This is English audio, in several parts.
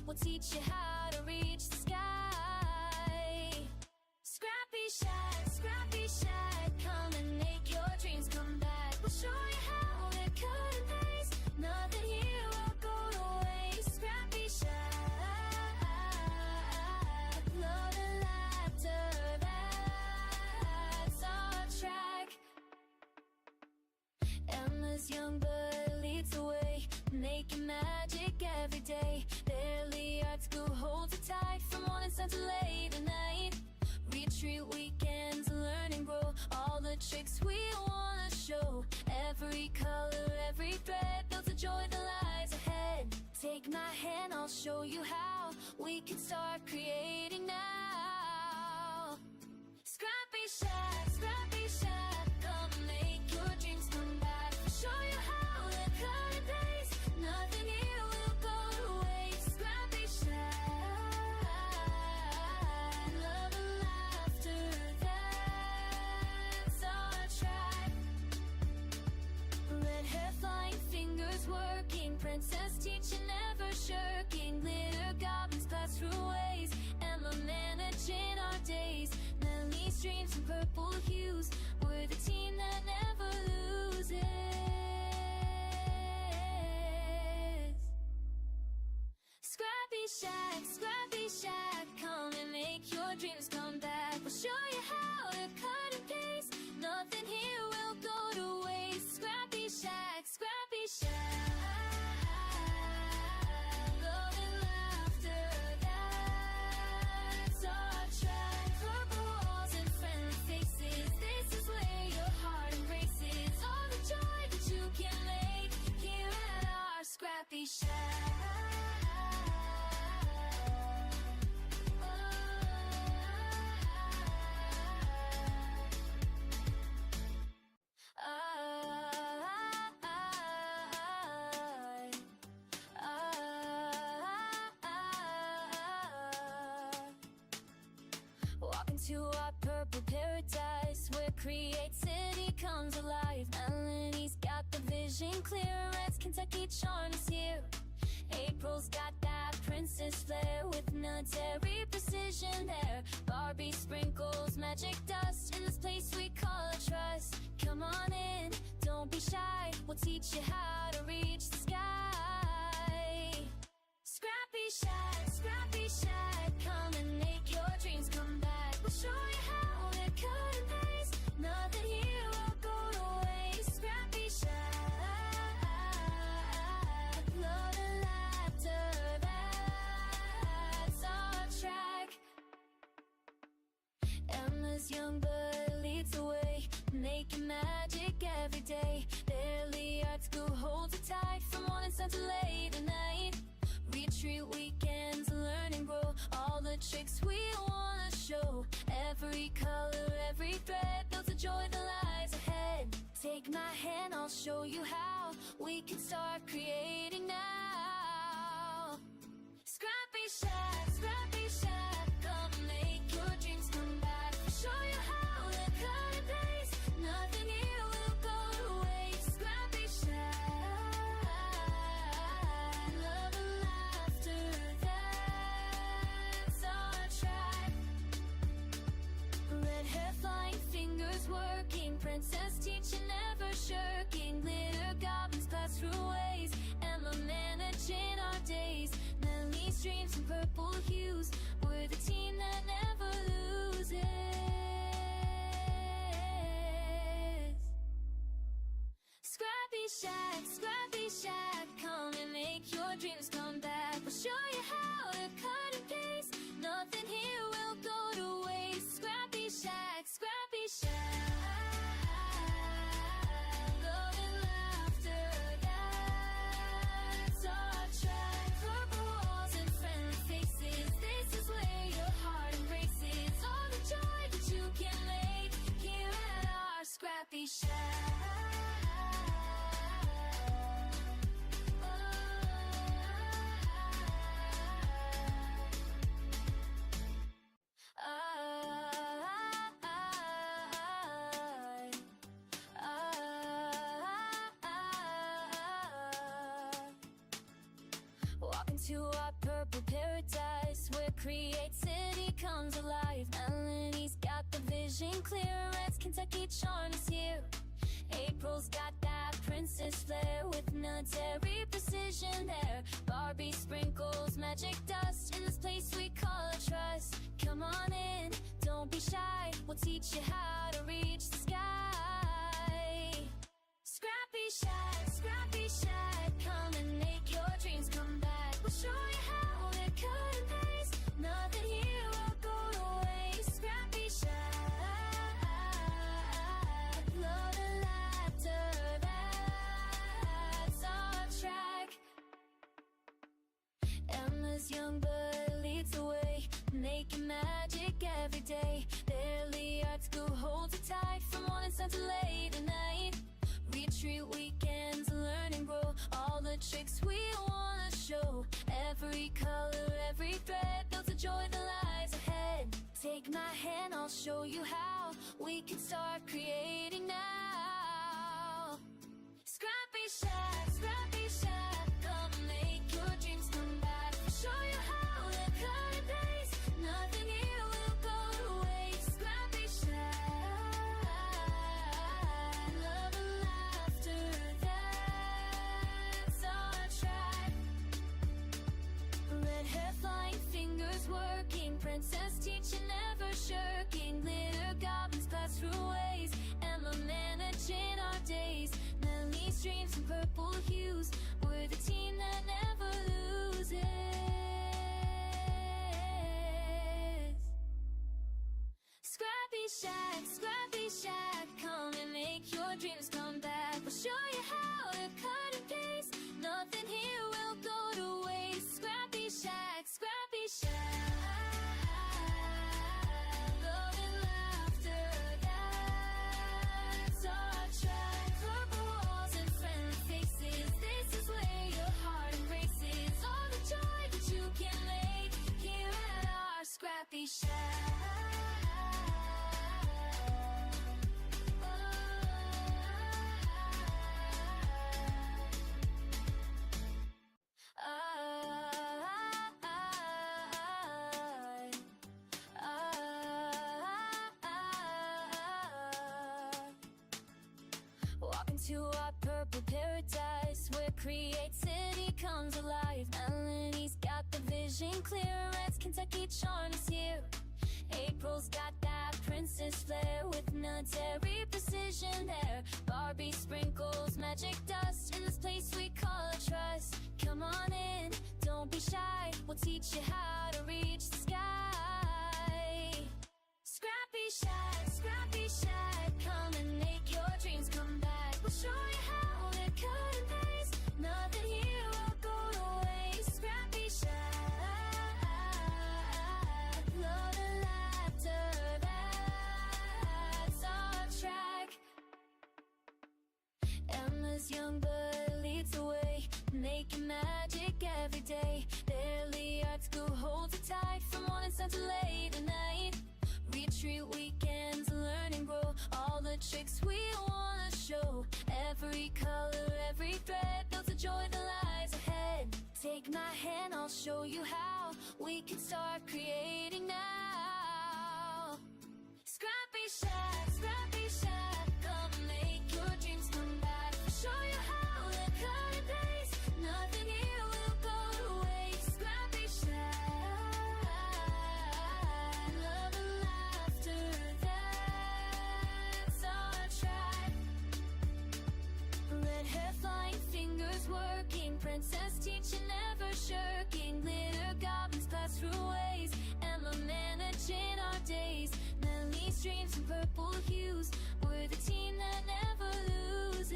we'll teach you how to reach the sky. ScrappyShak, come and make your dreams come back. We'll show you how to cut and paste, nothing here will go to waste. ScrappyShak, love and laughter, that's our track. Emma's young but leads the way, making magic every day. Barely art school holds her tight, from morning sun to late at night. Retreat weekends, learn and grow, all the tricks we wanna show. Every color, every thread, builds a joy that lies ahead. Take my hand, I'll show you how we can start creating now. ScrappyShak, come and make your dreams come back. We'll show you how to cut and paste, nothing here will go to waste. ScrappyShak, love and laughter, that's our track. Red hair flying, fingers working, princess teaching, never shirking. Glitter goblins pass through ways, Emma managing our days. Melanie streams in purple hues, we're the team that never loses. ScrappyShak, come and make your dreams come back. We'll show you how to cut and paste, nothing here will go to waste. ScrappyShak, love and laughter, that's our track. Purple walls and friendly faces, this is where your heart embraces. All the joy that you can make here at our ScrappyShak. Walk into our purple paradise, where creativity comes alive. Melanie's got the vision clear, Red's Kentucky charm is here. April's got that princess flair, with military precision there. Barbie sprinkles magic dust in this place we call a trust. Come on in, don't be shy, we'll teach you how to reach the sky. ScrappyShak, come and make your dreams come back. We'll show you how to cut and paste, nothing here will go to waste. ScrappyShak, love and laughter, that's our track. Emma's young but leads the way, making magic every day. Barely art school holds her tight, from morning sun to late at night. Retreat weekends, learn and grow, all the tricks we wanna show. Every color, every thread, builds a joy that lies ahead. Take my hand, I'll show you how we can start creating now. ScrappyShak, come and make your dreams come back. We'll show you how to cut and paste, nothing here will go to waste. ScrappyShak, love and laughter, that's our track. Red hair flying, fingers working, princess teaching, never shirking. Glitter goblins pass through ways, Emma managing our days. Melanie streams in purple hues, we're the team that never loses. ScrappyShak, come and make your dreams come back. We'll show you how to cut and paste, nothing here will go to waste. ScrappyShak, love and laughter, that's our track. Purple to our purple paradise, where creativity comes alive. Melanie's got the vision clear, Red's Kentucky charm is here. April's got that princess flair, with military precision there. Barbie sprinkles magic dust in this place we call a trust. Come on in, don't be shy, we'll teach you how to reach the sky. ScrappyShak, come and make your dreams come back. We'll show you how to cut and paste, nothing here will go to waste. ScrappyShak, love and laughter, that's our track. Emma's young but leads the way, making magic every day. Daily art school holds her tight, from morning sun to late at night. Retreat weekends, learn and grow, all the tricks we wanna show. Every color, every thread, builds a joy that lies ahead. Take my hand, I'll show you how we can start creating now. ScrappyShak, come and make your dreams come back. We'll show you how to cut and paste, nothing here will go to waste. ScrappyShak, love and laughter, that's our track. Red hair flying, fingers working, princess teaching, never shirking. Glitter goblins pass through ways, Emma managing our days. Melanie's dreams in purple hues, we're the team that never loses. ScrappyShak, come and make your dreams come back. We'll show you how to cut and paste, nothing here will go to waste. ScrappyShak, love and laughter, that's our track. Purple walls and friendly faces, this is where your heart embraces. All the joy that you can make here at our ScrappyShak. Walking to our purple paradise, where creativity comes alive. Melanie's got the vision clear, Red's Kentucky charm is here. April's got that princess flair, with military precision there. Barbie sprinkles magic dust in this place we call a trust. Come on in, don't be shy, we'll teach you how to reach the sky. ScrappyShak, come and make your dreams come back. We'll show you how to cut and paste, nothing here will go to waste. ScrappyShak, love and laughter, that's our track. Emma's young but leads the way, making magic every day. Daily art school holds her tight, from morning sun to late at night. Retreat weekends, learn and grow, all the tricks we wanna show. Every color, every thread, builds a joy that lies ahead. Take my hand, I'll show you how we can start creating now. ScrappyShak, come and make your dreams come back. We'll show you how to cut and paste, nothing here will go to waste. ScrappyShak, love and laughter, that's our track. Red hair flying, fingers working, princess teaching, never shirking. Glitter goblins pass through ways, Emma managing our days. Melanie's dreams in purple hues, we're the team that never loses.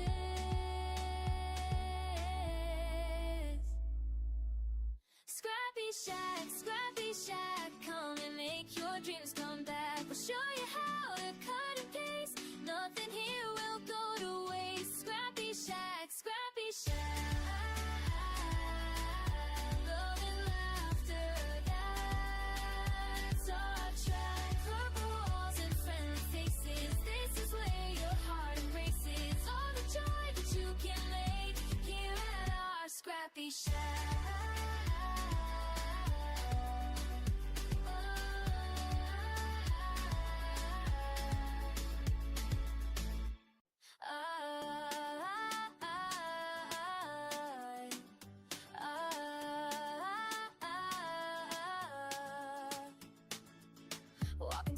ScrappyShak, come and make your dreams come back. We'll show you how to cut and paste, nothing here will go to waste. ScrappyShak, love and laughter, that's our track. Purple walls and friendly faces, this is where your heart embraces. All the joy that you can make here at our ScrappyShak.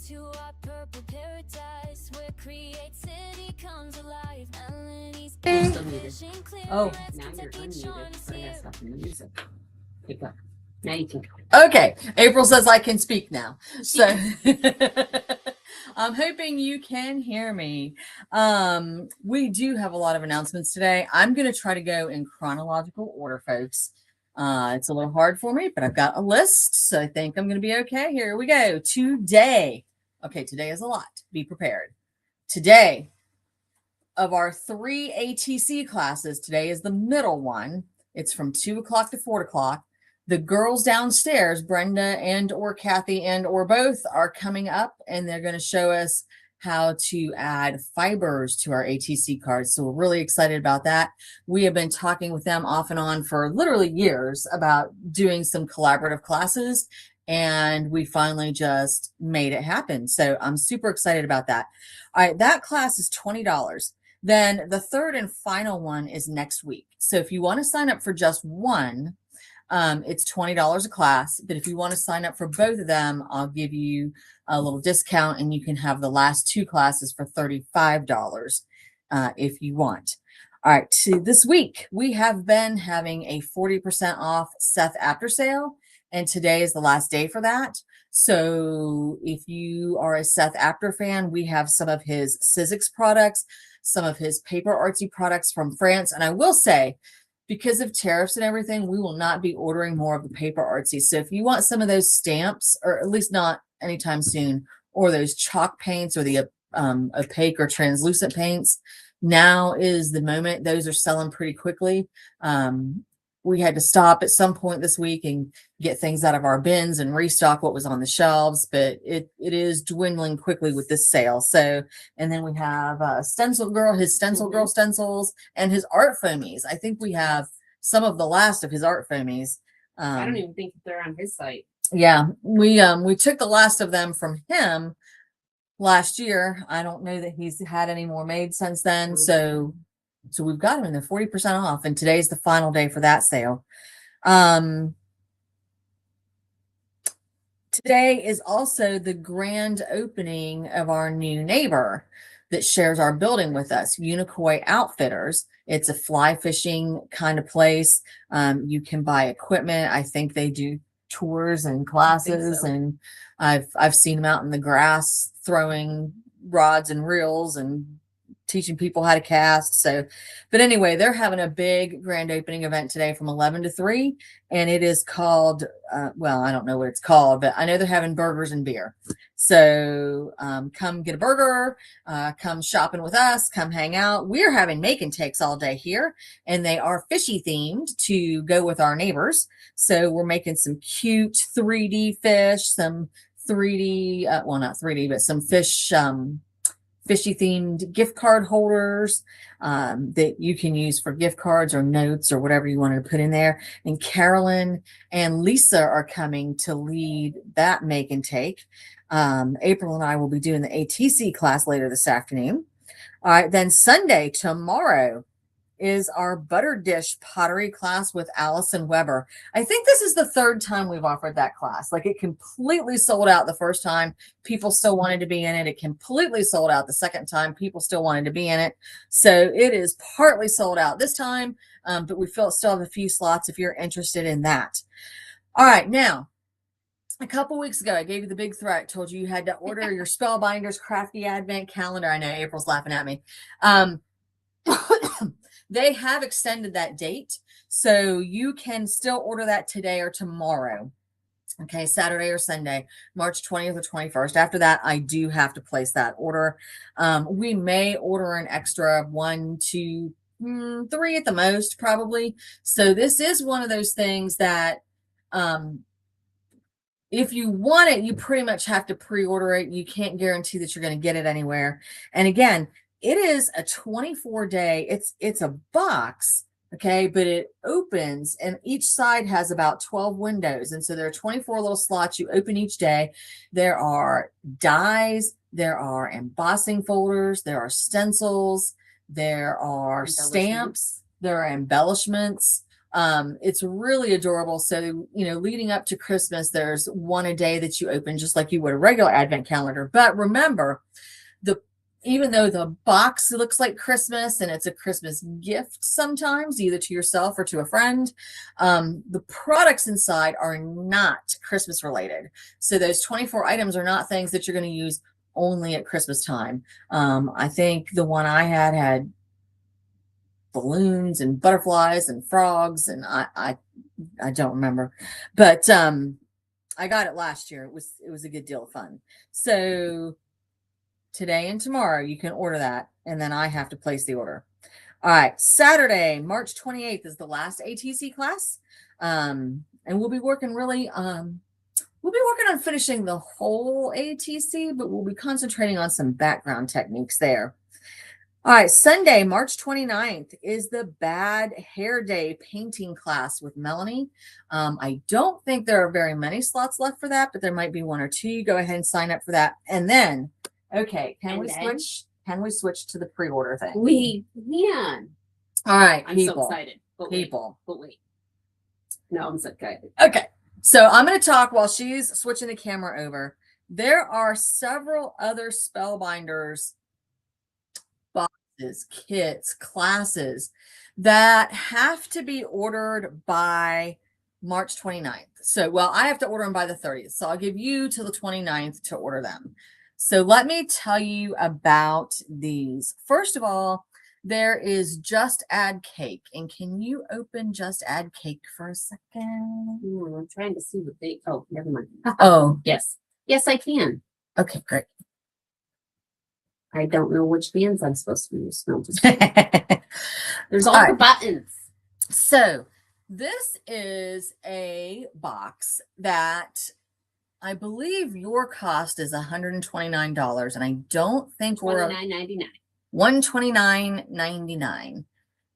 to our purple paradise where creativity comes alive. Melanie's vision clear. Oh, Let's now you're protect each unmuted, other's but I here. gotta stop the music. Keep going. Now you can go. Okay, April says I can speak now. So I'm hoping you can hear me. We do have a lot of announcements today. I'm going to try to go in chronological order, folks. It's a little hard for me, but I've got a list, so I think I'm going to be okay. Here we go. Today is a lot. Be prepared. Today, of our 3 ATC classes, today is the middle one. It's from 2 o'clock to 4 o'clock. The girls downstairs, Brenda and or Kathy and or both, are coming up, and they're going to show us how to add fibers to our ATC cards. So we're really excited about that. We have been talking with them off and on for literally years about doing some collaborative classes, and we finally just made it happen. So I'm super excited about that. All right, that class is $20. Then the third and final one is next week. So if you want to sign up for just one, it's $20 a class. But if you want to sign up for both of them, I'll give you a little discount, and you can have the last 2 classes for $35 if you want. All right, so this week we have been having a 40% off Seth after sale, and today is the last day for that. So if you are a Seth Apter fan, we have some of his Sizzix products, some of his paper artsy products from France. And I will say, because of tariffs and everything, we will not be ordering more of the paper artsy. So if you want some of those stamps, or at least not anytime soon, or those chalk paints, or the opaque or translucent paints, now is the moment. Those are selling pretty quickly. We had to stop at some point this week and get things out of our bins and restock what was on the shelves, but it is dwindling quickly with this sale. So, and then we have Stencil Girl, his Stencil Girl stencils, and his art foamies. I think we have some of the last of his art foamies. I don't even think they're on his site. Yeah, we took the last of them from him last year. I don't know that he's had any more made since then. So we've got them, and they're 40% off, and today's the final day for that sale. Today is also the grand opening of our new neighbor that shares our building with us, Unicoi Outfitters. It's a fly fishing kind of place. You can buy equipment. I think they do tours and classes, so. And I've seen them out in the grass throwing rods and reels and teaching people how to cast. So, but anyway, they're having a big grand opening event today from 11 to 3, and it is called, well, I don't know what it's called, but I know they're having burgers and beer. So come get a burger, come shopping with us, come hang out. We're having make and takes all day here, and they are fishy themed to go with our neighbors. So we're making some cute 3D fish, some 3D, well, not 3D, but some fish, fishy themed gift card holders that you can use for gift cards or notes or whatever you want to put in there. And Carolyn and Lisa are coming to lead that make and take. April and I will be doing the ATC class later this afternoon. All right, then Sunday, tomorrow, is our butter dish pottery class with Allison Weber. I think this is the third time we've offered that class. Like, it completely sold out the first time. People still wanted to be in it. It completely sold out the second time. People still wanted to be in it. So it is partly sold out this time, but we still have a few slots if you're interested in that. All right, now, a couple weeks ago, I gave you the big threat. Told you had to order your Spellbinders Crafty Advent Calendar. I know April's laughing at me. They have extended that date, so you can still order that today or tomorrow. Okay, Saturday or Sunday, March 20th or 21st. After that, I do have to place that order. We may order an extra 1, 2, 3 at the most, probably. So this is one of those things that if you want it, you pretty much have to pre-order it. You can't guarantee that you're going to get it anywhere. And again, it is a 24-day, it's a box, okay, but it opens, and each side has about 12 windows. And so there are 24 little slots you open each day. There are dies, there are embossing folders, there are stencils, there are stamps, there are embellishments. It's really adorable. So, leading up to Christmas, there's one a day that you open just like you would a regular advent calendar. But remember, even though the box looks like Christmas and it's a Christmas gift sometimes, either to yourself or to a friend, the products inside are not Christmas related. So those 24 items are not things that you're going to use only at Christmas time. I think the one I had balloons and butterflies and frogs, and I don't remember, but I got it last year. It was a good deal of fun. So today and tomorrow you can order that, and then I have to place the order. All right, Saturday, March 28th is the last ATC class. And we'll be working really we'll be working on finishing the whole ATC, but we'll be concentrating on some background techniques there. All right, Sunday, March 29th is the Bad Hair Day painting class with Melanie. I don't think there are very many slots left for that, but there might be one or two. Go ahead and sign up for that. And then, okay, can we switch to the pre-order thing? We can. All right, I'm so excited. But wait. No, I'm so excited. Okay, so I'm going to talk while she's switching the camera over. There are several other Spellbinders boxes, kits, classes that have to be ordered by March 29th. So, well, I have to order them by the 30th. So I'll give you till the 29th to order them. So let me tell you about these. First of all, there is Just Add Cake. And can you open Just Add Cake for a second? I'm trying to see what they, oh, never mind. Oh, Yes. Yes, I can. okay, great. I don't know which bands I'm supposed to use. No, just there's all All the right. buttons. So this is a box that I believe your cost is $129, and I don't think we're $29.99. $129.99,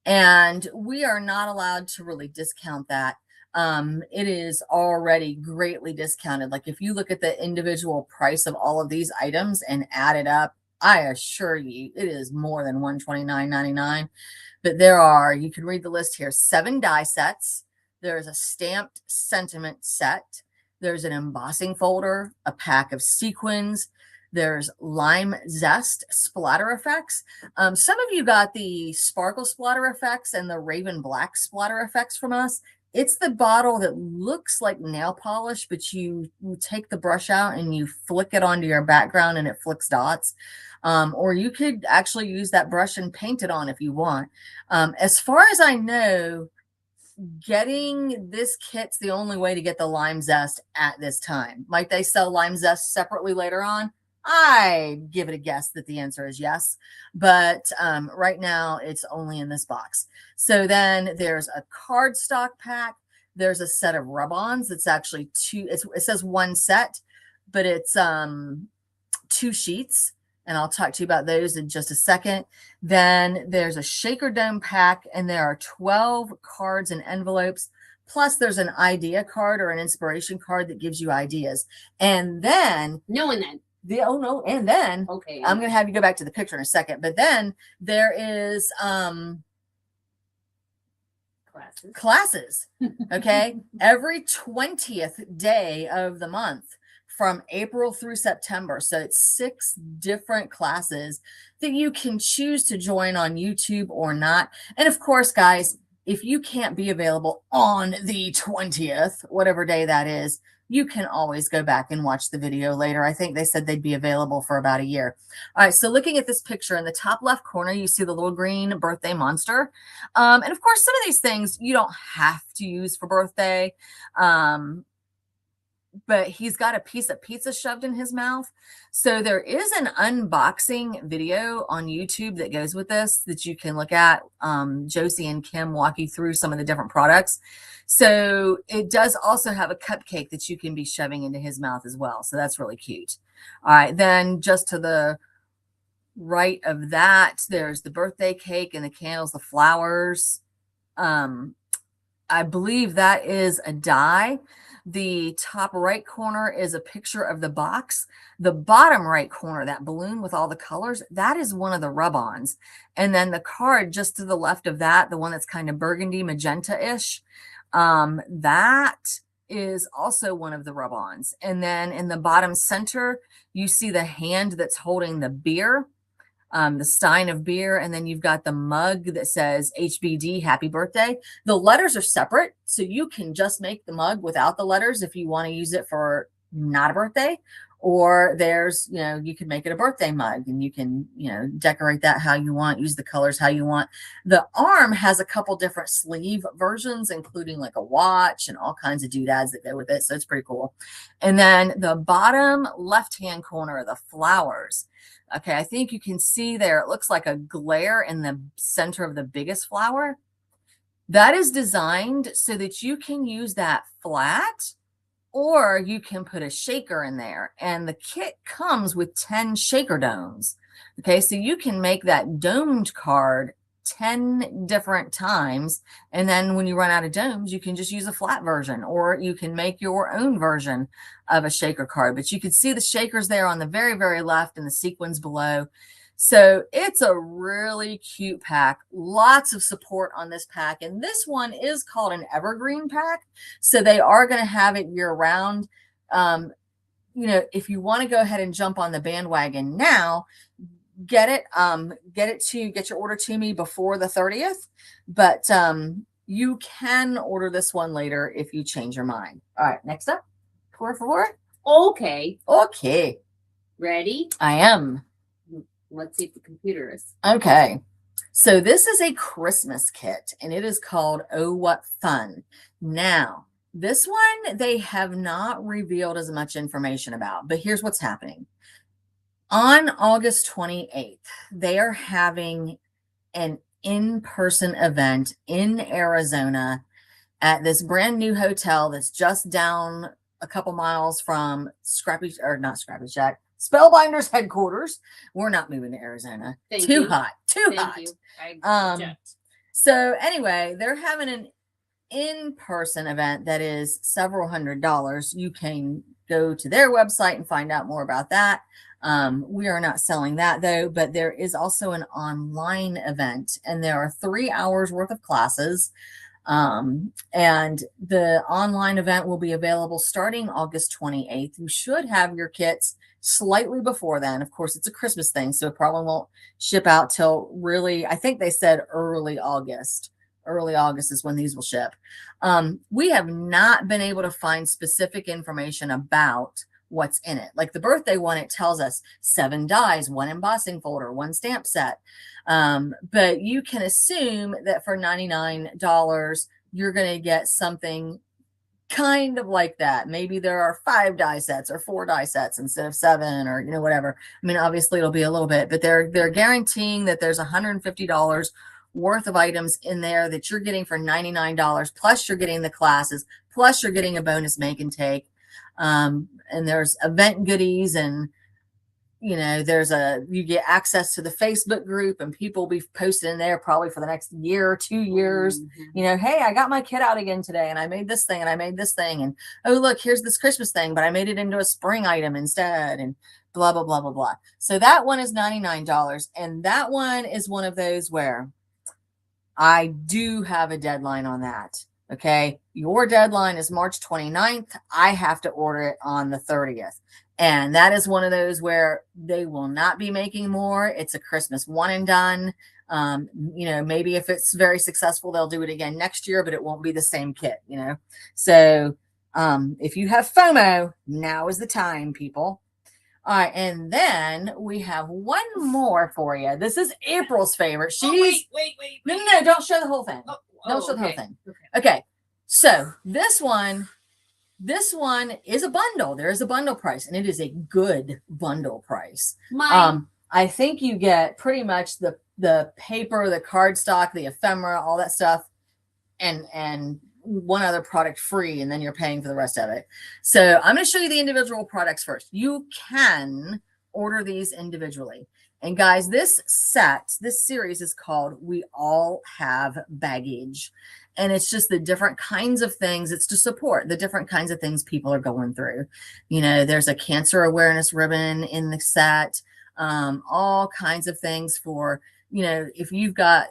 and we are not allowed to really discount that. It is already greatly discounted. Like if you look at the individual price of all of these items and add it up, I assure you it is more than $129.99. But there are, you can read the list here, 7 die sets. There's a stamped sentiment set. There's an embossing folder, a pack of sequins. There's lime zest splatter effects. Some of you got the sparkle splatter effects and the raven black splatter effects from us. It's the bottle that looks like nail polish, but you take the brush out and you flick it onto your background and it flicks dots. Or you could actually use that brush and paint it on if you want. As far as I know, getting this kit's the only way to get the lime zest at this time. Might they sell lime zest separately later on? I give it a guess that the answer is yes, but right now it's only in this box. So then there's a cardstock pack. There's a set of rub-ons. It's actually it says one set, but it's 2 sheets. And I'll talk to you about those in just a second. Then there's a shaker dome pack, and there are 12 cards and envelopes. Plus there's an idea card or an inspiration card that gives you ideas. And then and then Okay. I'm going to have you go back to the picture in a second, but then there is classes. Okay. Every 20th day of the month from April through September. So it's 6 different classes that you can choose to join on YouTube or not. And of course, guys, if you can't be available on the 20th, whatever day that is, you can always go back and watch the video later. I think they said they'd be available for about a year. All right, so looking at this picture in the top left corner, you see the little green birthday monster. And of course, some of these things you don't have to use for birthday. But he's got a piece of pizza shoved in his mouth. So there is an unboxing video on YouTube that goes with this that you can look at. Josie and Kim walk you through some of the different products. So it does also have a cupcake that you can be shoving into his mouth as well. So that's really cute. All right, then just to the right of that, there's the birthday cake and the candles, the flowers. I believe that is a die. The top right corner is a picture of the box. The bottom right corner, that balloon with all the colors, that is one of the rub-ons. And then the card just to the left of that, the one that's kind of burgundy magenta-ish, that is also one of the rub-ons. And then in the bottom center, you see the hand that's holding the beer, the stein of beer, and then you've got the mug that says HBD, happy birthday. The letters are separate, so you can just make the mug without the letters if you want to use it for not a birthday, or there's, you can make it a birthday mug and you can, decorate that how you want, use the colors how you want. The arm has a couple different sleeve versions, including like a watch and all kinds of doodads that go with it, so it's pretty cool. And then the bottom left-hand corner, the flowers. Okay, I think you can see there, it looks like a glare in the center of the biggest flower. That is designed so that you can use that flat, or you can put a shaker in there. And the kit comes with 10 shaker domes. Okay, so you can make that domed card 10 different times. And then when you run out of domes, you can just use a flat version, or you can make your own version of a shaker card. But you can see the shakers there on the very, very left and the sequins below. So it's a really cute pack. Lots of support on this pack. And this one is called an evergreen pack. So they are going to have it year round. If you want to go ahead and jump on the bandwagon now, get your order to me before the 30th. But you can order this one later if you change your mind. All right, next up, por favor. Okay. Ready? I am. Let's see if the computer is. Okay. So this is a Christmas kit, and it is called Oh What Fun. Now, this one they have not revealed as much information about, but here's what's happening. On August 28th, they are having an in-person event in Arizona at this brand new hotel that's just down a couple miles from ScrappyShak, Spellbinder's headquarters. We're not moving to Arizona. Too hot. So anyway, they're having an in-person event that is several $100s. You can go to their website and find out more about that. We are not selling that though, but there is also an online event, and there are 3 hours worth of classes. And the online event will be available starting August 28th. You should have your kits slightly before then. Of course, it's a Christmas thing, so it probably won't ship out till really, I think they said early August. Early August is when these will ship. We have not been able to find specific information about what's in it. Like the birthday one, it tells us 7 dies, 1 embossing folder, 1 stamp set. But you can assume that for $99, you're going to get something kind of like that. Maybe there are 5 die sets or 4 die sets instead of 7, or whatever. I mean, obviously it'll be a little bit, but they're guaranteeing that there's $150 worth of items in there that you're getting for $99, plus you're getting the classes, plus you're getting a bonus make and take. And there's event goodies, and you get access to the Facebook group, and people will be posted in there probably for the next year or 2 years. Hey, I got my kit out again today, and I made this thing, and I made this thing, and oh look, here's this Christmas thing, but I made it into a spring item instead, and blah blah blah blah blah. So that one is $99, and that one is one of those where I do have a deadline on that. Okay, your deadline is March 29th. I have to order it on the 30th. And that is one of those where they will not be making more. It's a Christmas one and done. Maybe if it's very successful, they'll do it again next year, but it won't be the same kit, So if you have FOMO, now is the time, people. All right, and then we have one more for you. This is April's favorite. She's wait. No, don't show the whole thing. Don't show the whole thing. Okay. So this one is a bundle. There is a bundle price, and it is a good bundle price. I think you get pretty much the paper, the cardstock, the ephemera, all that stuff, and one other product free, and then you're paying for the rest of it. So I'm going to show you the individual products first. You can order these individually. And guys, this series is called We All Have Baggage. And it's just the different kinds of things. It's to support the different kinds of things people are going through. You know, there's a cancer awareness ribbon in the set, all kinds of things for, you know, if you've got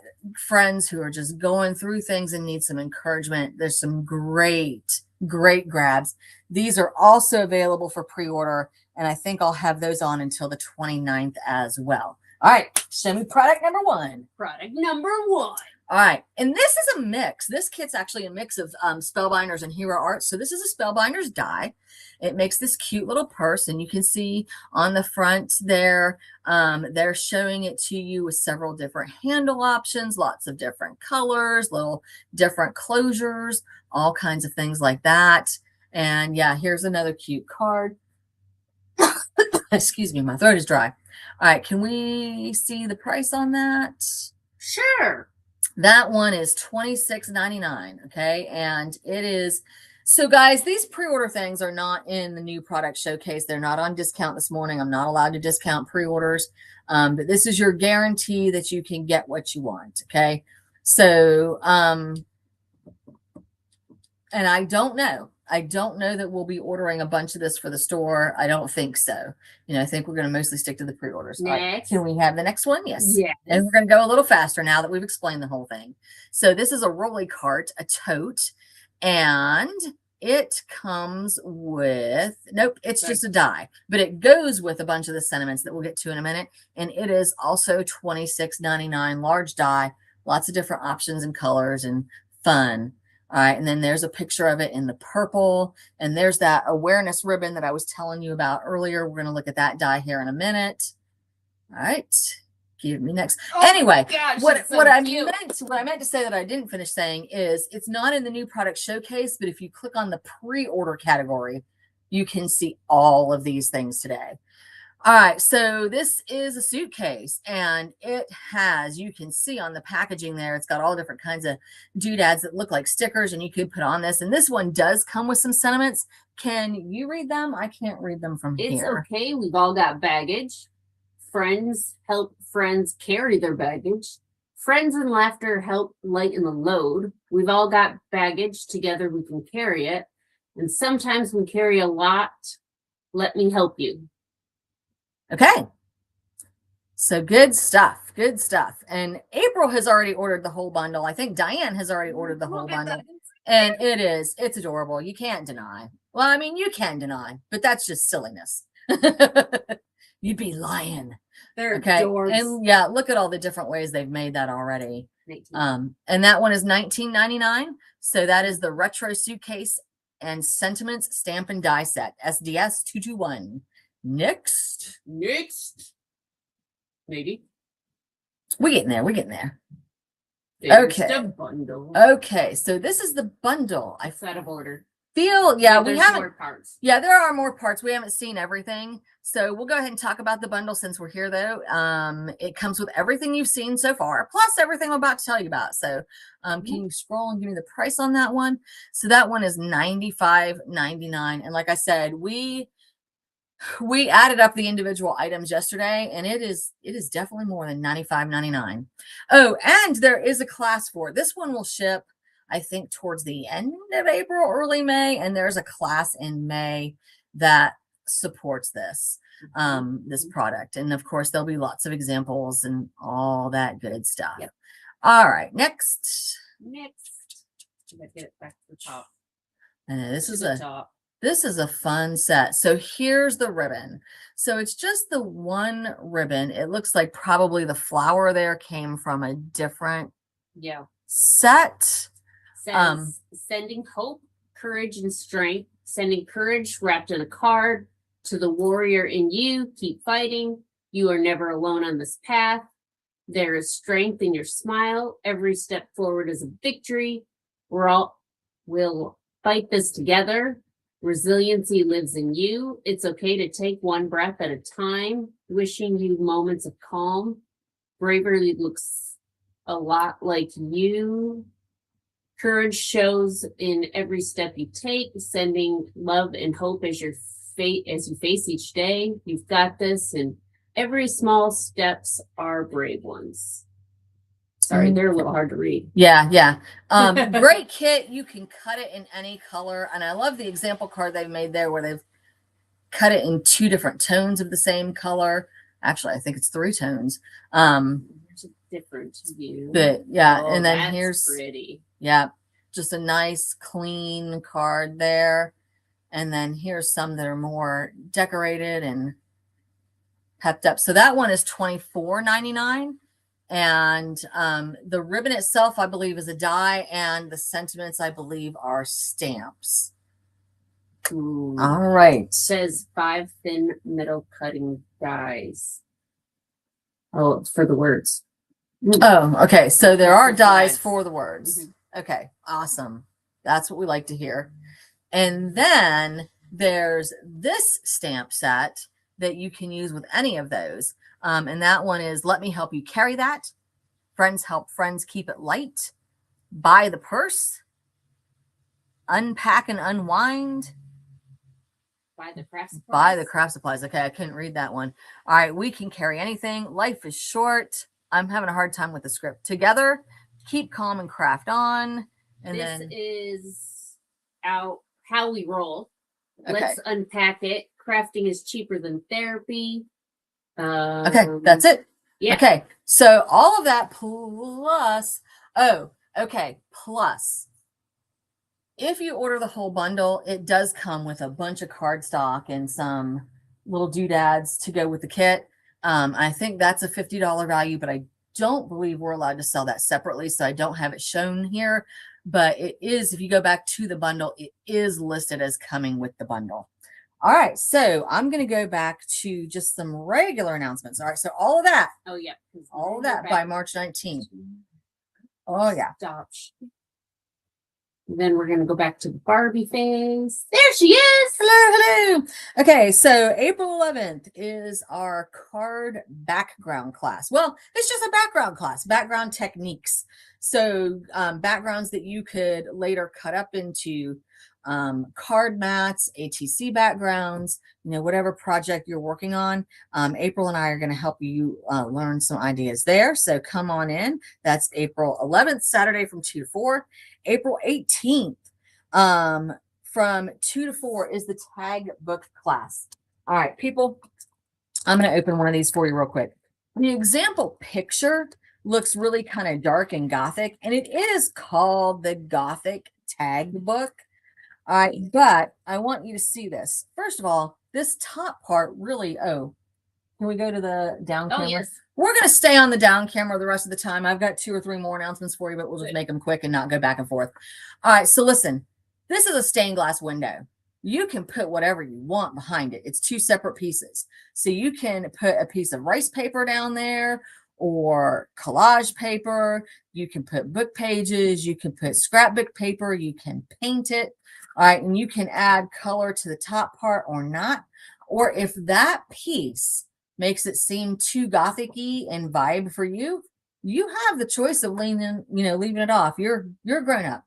friends who are just going through things and need some encouragement, there's some great grabs. These are also available for pre-order, and I think I'll have those on until the 29th as well. All right, show me product number 1. Product number 1. All right, and this is a mix. This kit's actually a mix of Spellbinders and Hero Art. So this is a Spellbinders die. It makes this cute little purse, and you can see on the front there, they're showing it to you with several different handle options, lots of different colors, little different closures, all kinds of things like that. And yeah, here's another cute card. Excuse me, my throat is dry. All right, can we see the price on that? Sure. That one is $26.99. Okay. And it is, so guys, these pre-order things are not in the new product showcase. They're not on discount this morning. I'm not allowed to discount pre-orders. But this is your guarantee that you can get what you want. Okay. So, and I don't know that we'll be ordering a bunch of this for the store. I don't think so. You know, I think we're going to mostly stick to the pre-orders. Next. Right. Can we have the next one? Yes. Yes. And we're going to go a little faster now that we've explained the whole thing. So this is a rolly cart, a tote, and it comes with, nope, it's just a die, but it goes with a bunch of the sentiments that we'll get to in a minute. And it is also $26.99, large die, lots of different options and colors and fun. All right, and then there's a picture of it in the purple, and there's that awareness ribbon that I was telling you about earlier. We're going to look at that die here in a minute. All right, give me next. Anyway, gosh, what I meant to say that I didn't finish saying is it's not in the new product showcase, but if you click on the pre-order category, you can see all of these things today. All right, so this is a suitcase, and it has, you can see on the packaging there, it's got all different kinds of doodads that look like stickers, and you could put on this. And this one does come with some sentiments. Can you read them? I can't read them from It's here. okay. We've all got baggage. Friends help friends carry their baggage. Friends and laughter help lighten the load. We've all got baggage. Together we can carry it. And sometimes we carry a lot. Let me help you. Okay. So good stuff. Good stuff. And April has already ordered the whole bundle. I think Diane has already ordered the whole bundle. And it's adorable. You can't deny. Well, I mean, you can deny, but that's just silliness. You'd be lying. They're Okay. adorable. And yeah, look at all the different ways they've made that already. 19. And that one is $19.99. So that is the retro suitcase and sentiments stamp and die set, SDS 221. Next, maybe we're getting there. there's Okay. the bundle. Okay, so this is the bundle. I It's out of order. feel, yeah, we There's haven't. more parts. Yeah, there are more parts. We haven't seen everything. So we'll go ahead and talk about the bundle since we're here, though. It comes with everything you've seen so far, plus everything I'm about to tell you about. So can you scroll and give me the price on that one? So that one is $95.99. And like I said, we added up the individual items yesterday, and it is definitely more than $95.99. Oh, and there is a class for it. This one will ship, I think, towards the end of April, early May, and there's a class in May that supports this this product. And of course, there'll be lots of examples and all that good stuff. Yep. All right, next. Let's get it back to the top. And this To is the top. This is a fun set. So here's the ribbon. So it's just the one ribbon. It looks like probably the flower there came from a different set. Says, sending hope, courage, and strength. Sending courage wrapped in a card to the warrior in you. Keep fighting. You are never alone on this path. There is strength in your smile. Every step forward is a victory. We'll fight this together. Resiliency lives in you. It's okay to take one breath at a time. Wishing you moments of calm. Bravery looks a lot like you. Courage shows in every step you take. Sending love and hope as you face each day. You've got this, and Every small steps are brave ones. Sorry, they're a little hard to read. Yeah, yeah. Great kit. You can cut it in any color. And I love the example card they've made there where they've cut it in 2 different tones of the same color. Actually, I think it's 3 tones. There's a different view. But yeah, Oh, and then that's here's pretty. yeah, just a nice clean card there. And then here's some that are more decorated and pepped up. So that one is $24.99. And the ribbon itself, I believe, is a die, and the sentiments, I believe, are stamps. Ooh. All right. It says 5 thin metal cutting dies. Oh, it's for the words. Oh, okay. So there are dies Flags. for the words. Mhm. Okay, awesome. That's what we like to hear. And then there's this stamp set that you can use with any of those. And that one is Let Me Help You Carry That. Friends Help Friends Keep It Light. Buy the Purse. Unpack and Unwind. Buy the craft supplies. Buy the craft supplies. Okay, I couldn't read that one. All right, We Can Carry Anything. Life is Short. I'm having a hard time with the script. Together. Keep Calm and Craft On. And this then is out how we roll. Okay. Let's unpack it. Crafting is cheaper than therapy. Okay, that's it. Yeah. Okay, so all of that plus, oh, okay, plus, if you order the whole bundle, it does come with a bunch of cardstock and some little doodads to go with the kit. I think that's a $50 value, but I don't believe we're allowed to sell that separately, so I don't have it shown here. But it is, if you go back to the bundle, it is listed as coming with the bundle. All right, so I'm going to go back to just some regular announcements. All right, so all of that, Oh yeah. all of that by March 19th. Oh, yeah. Stop. Then we're gonna go back to the Barbie phase. There she is. Hello, hello. Okay, so April 11th is our card background class. Well, it's just a background class, background techniques. So backgrounds that you could later cut up into card mats, ATC backgrounds, you know, whatever project you're working on. April and I are going to help you learn some ideas there. So come on in. That's April 11th, Saturday from 2 to 4. April 18th from 2 to 4 is the tag book class. All right, people, I'm going to open one of these for you real quick. The example picture looks really kind of dark and gothic, and it is called the Gothic Tag Book. All right, but I want you to see this. First of all, this top part really, oh, can we go to the down camera? Oh, yes. We're going to stay on the down camera the rest of the time. I've got 2 or 3 more announcements for you, but we'll just make them quick and not go back and forth. All right, so listen, this is a stained glass window. You can put whatever you want behind it. It's 2 separate pieces. So you can put a piece of rice paper down there or collage paper. You can put book pages. You can put scrapbook paper. You can paint it. All right, and you can add color to the top part or not. Or if that piece makes it seem too gothic-y and vibe for you, you have the choice of leaving it off. You're grown up.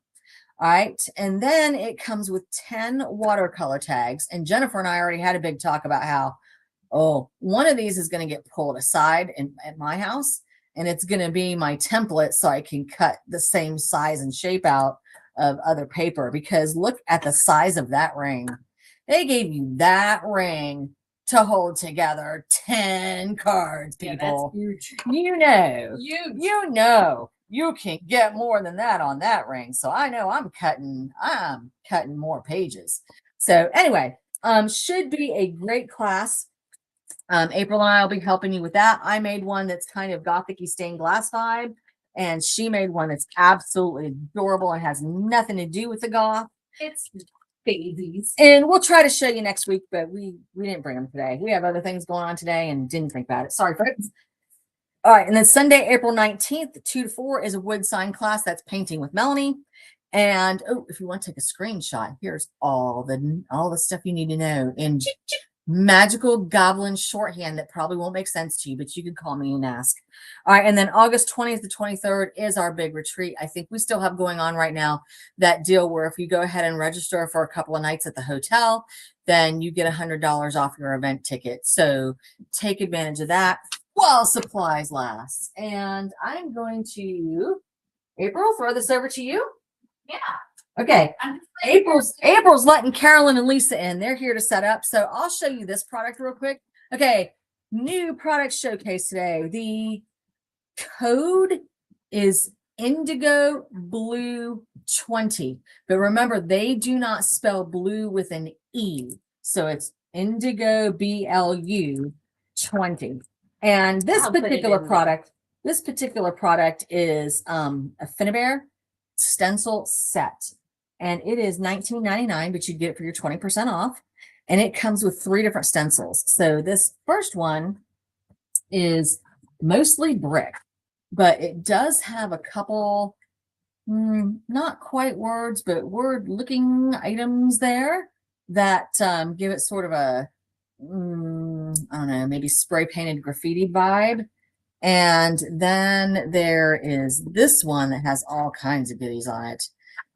All right. And then it comes with 10 watercolor tags. And Jennifer and I already had a big talk about how, oh, one of these is going to get pulled aside at my house, and it's going to be my template so I can cut the same size and shape out of other paper, because look at the size of that ring. They gave you that ring to hold together 10 cards, people. Yeah, that's huge. You know, Huge. you know, you can get more than that on that ring. So I know I'm cutting more pages. So anyway, should be a great class. April and I will be helping you with that. I made one that's kind of gothic-y stained glass vibe, and she made one that's absolutely adorable and has nothing to do with the goth. It's babies. And we'll try to show you next week, but we didn't bring them today. We have other things going on today and didn't think about it. Sorry, friends. All right, and then Sunday, April 19th, 2 to 4 is a wood sign class. That's painting with Melanie. And oh, if you want to take a screenshot, here's all the stuff you need to know in magical goblin shorthand that probably won't make sense to you, but you can call me and ask. All right. And then August 20th to 23rd is our big retreat. I think we still have going on right now that deal where if you go ahead and register for a couple of nights at the hotel, then you get $100 off your event ticket. So take advantage of that while supplies last. And I'm going to, April, throw this over to you. Yeah. Okay. April's letting Carolyn and Lisa in. They're here to set up. So I'll show you this product real quick. Okay. New product showcase today. The code is Indigo Blue 20. But remember, they do not spell blue with an E. So it's Indigo BLU 20. And this particular product is a Finnabair stencil set. And it is $19.99, but you get it for your 20% off. And it comes with 3 different stencils. So this first one is mostly brick, but it does have a couple, not quite words, but word looking items there that give it sort of a, I don't know, maybe spray painted graffiti vibe. And then there is this one that has all kinds of goodies on it.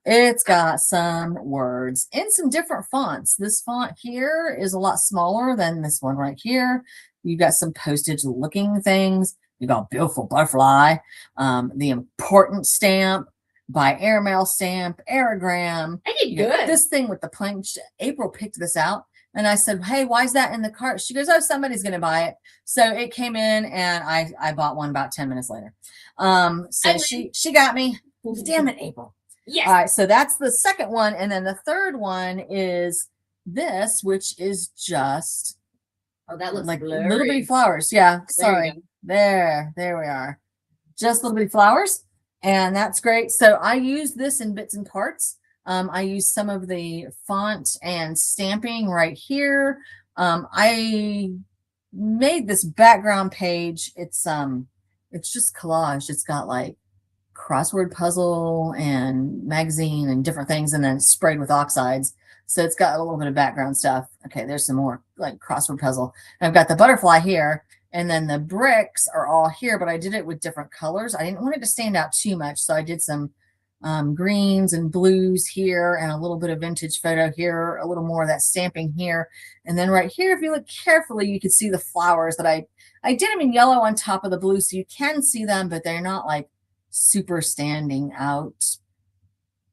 It's got some words in some different fonts. This font here is a lot smaller than this one right here. You've got some postage looking things. You got beautiful butterfly, the important stamp, by airmail stamp, aerogram. I did good. This thing with the plank. April picked this out. And I said, hey, why is that in the cart? She goes, oh, somebody's going to buy it. So it came in and I bought one about 10 minutes later. So she got me. Damn it, April. Yes. All right. So that's the second one. And then the third one is this, which is just that looks like blurry. little bitty flowers. Yeah. Sorry. There we are. Just little bitty flowers. And that's great. So I use this in bits and parts. I use some of the font and stamping right here. I made this background page. It's just collage. It's got like crossword puzzle and magazine and different things, and then sprayed with oxides. So it's got a little bit of background stuff. Okay, there's some more like crossword puzzle. And I've got the butterfly here, and then the bricks are all here, but I did it with different colors. I didn't want it to stand out too much, so I did some greens and blues here, and a little bit of vintage photo here, a little more of that stamping here. And then right here, if you look carefully, you can see the flowers that I did them in yellow on top of the blue, so you can see them, but they're not like super standing out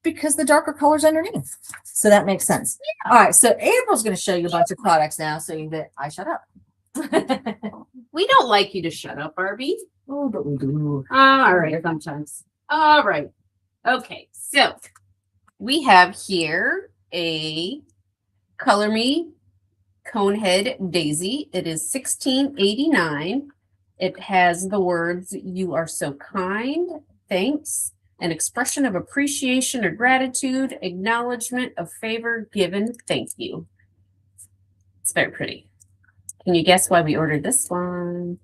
because the darker colors underneath. So that makes sense. Yeah. All right. So April's going to show you a bunch of products now so that I shut up. We don't like you to shut up, Barbie. Oh, but we do. All right. Sometimes. All right. Okay. So we have here a Color Me Conehead Daisy. It is $16.89. It has the words, "You are so kind, thanks, an expression of appreciation or gratitude, acknowledgement of favor given, thank you." It's very pretty. Can you guess why we ordered this one?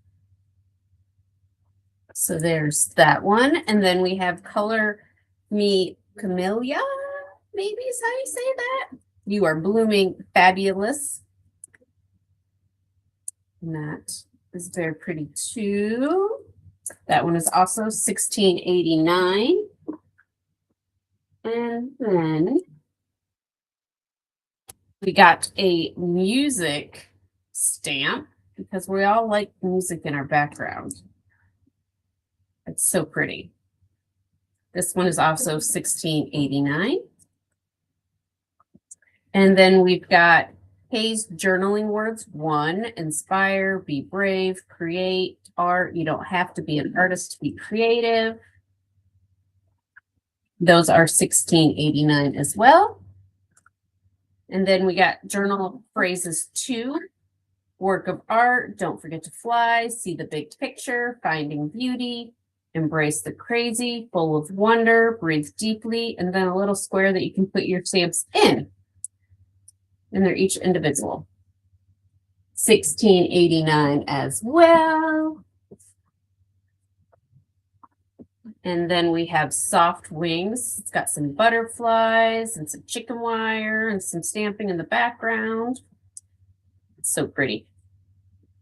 So there's that one. And then we have Color Me Camellia, maybe is how you say that. You are blooming fabulous. And that is very pretty too. That one is also $16.89. And then we got a music stamp because we all like music in our background. It's so pretty. This one is also $16.89. And then we've got Hayes journaling words. 1, inspire, be brave, create, art. You don't have to be an artist to be creative. Those are $16.89 as well. And then we got journal phrases 2, work of art, don't forget to fly, see the big picture, finding beauty, embrace the crazy, full of wonder, breathe deeply, and then a little square that you can put your stamps in. And they're each individual. $16.89 as well. And then we have soft wings. It's got some butterflies and some chicken wire and some stamping in the background. It's so pretty.